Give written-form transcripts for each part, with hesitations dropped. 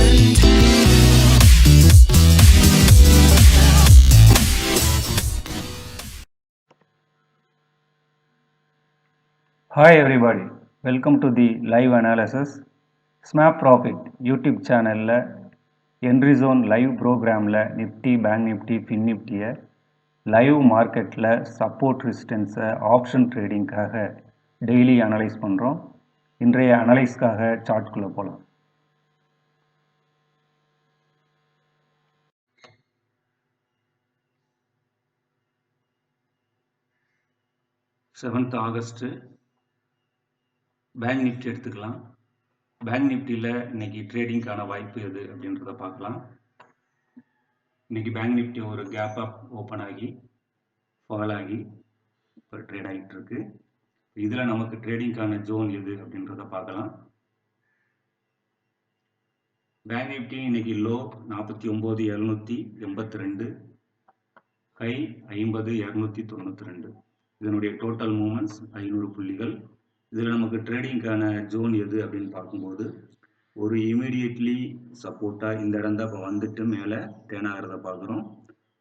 Hi everybody, welcome to the live analysis. Smart Profit YouTube சேனலில் entry zone live ப்ரோக்ராமில் Nifty Bank Nifty Fin நிஃப்டியை live மார்க்கெட்டில் support ரெசிஸ்டன்ஸை option ட்ரேடிங்காக daily analyse பண்ணுறோம். இன்றைய அனலைஸ்க்காக சார்ட்குள்ளே போகலாம். August 7 பேங்க் நிஃப்டி எடுத்துக்கலாம். பேங்க் நிஃப்டியில் இன்னைக்கு ட்ரேடிங்கான வாய்ப்பு எது அப்படின்றத பார்க்கலாம். இன்னைக்கு பேங்க் நிஃப்டி ஒரு கேப் அப் ஓப்பன் ஆகி ஃபால் ஆகி ஒரு ட்ரேட் ஆகிட்டு இருக்கு. இதில் நமக்கு ட்ரேடிங்கான ஜோன் எது அப்படின்றத பார்க்கலாம். பேங்க் நிஃப்டி இன்னைக்கு லோ 49,782, ஹை 50,292. இதனுடைய டோட்டல் மூமெண்ட்ஸ் 500 புள்ளிகள். இதில் நமக்கு ட்ரேடிங்கான ஜோன் எது அப்படின்னு பார்க்கும்போது ஒரு இமீடியட்லி சப்போர்ட்டாக இந்த இடம் தான் இப்போ வந்துட்டு மேலே டேன் ஆகிறத பார்க்குறோம்.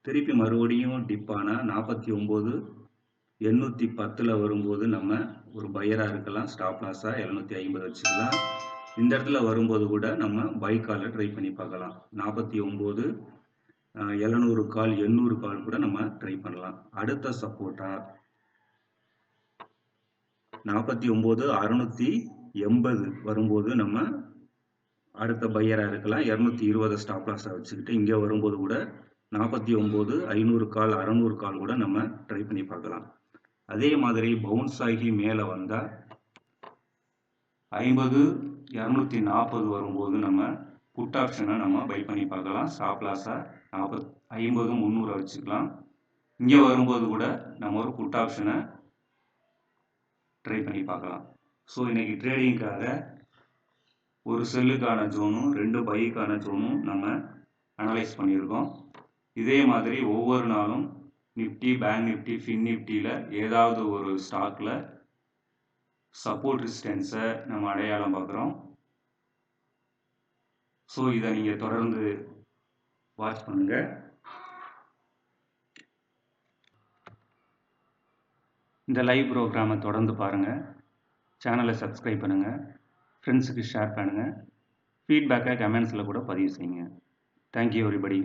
திருப்பி மறுபடியும் டிப்பான 49,810 வரும்போது நம்ம ஒரு பையராக இருக்கலாம். ஸ்டாப் லாஸாக 750 வச்சுக்கலாம். இந்த இடத்துல வரும்போது கூட நம்ம பை காலில் ட்ரை பண்ணி பார்க்கலாம். 49,700 கால் 800 கால் கூட நம்ம ட்ரை பண்ணலாம். அடுத்த சப்போர்ட்டாக 49,680 வரும்போது நம்ம அடுத்த பையராக இருக்கலாம். 220 ஸ்டாப் லாஸாக வச்சுக்கிட்டு இங்கே வரும்போது கூட 49,500 கால் 600 கால் கூட நம்ம ட்ரை பண்ணி பார்க்கலாம். அதே மாதிரி பவுன்ஸ் ஆகி மேலே வந்தால் 50,240 வரும்போது நம்ம புட் ஆப்ஷனை நம்ம பை பண்ணி பார்க்கலாம். ஸ்டாப் லாஸாக 50,300 வச்சுக்கலாம். இங்கே வரும்போது கூட நம்ம ஒரு புட் ஆப்ஷனை ட்ரை பண்ணி பார்க்கலாம். ஸோ இன்னைக்கு ட்ரேடிங்காக ஒரு செல்லுக்கான ஜோனும் 2 பைக்கான ஜோனும் நம்ம அனலைஸ் பண்ணியிருக்கோம். இதே மாதிரி ஒவ்வொரு நாளும் நிஃப்டி பேங்க் நிஃப்டி ஃபின் நிஃப்டியில் ஏதாவது ஒரு ஸ்டாக்கில் சப்போர்ட் ரெசிஸ்டன்ஸை நம்ம அடையாளம் பார்க்குறோம். ஸோ இதை நீங்கள் தொடர்ந்து வாட்ச் பண்ணுங்கள். இந்த லைவ் ப்ரோக்ராமை தொடர்ந்து பாருங்கள். சேனலை சப்ஸ்கிரைப் பண்ணுங்கள். ஃப்ரெண்ட்ஸுக்கு ஷேர் பண்ணுங்கள். ஃபீட்பேக்கை கமெண்ட்ஸில் கூட பதிவு செய்யுங்க. Thank you everybody.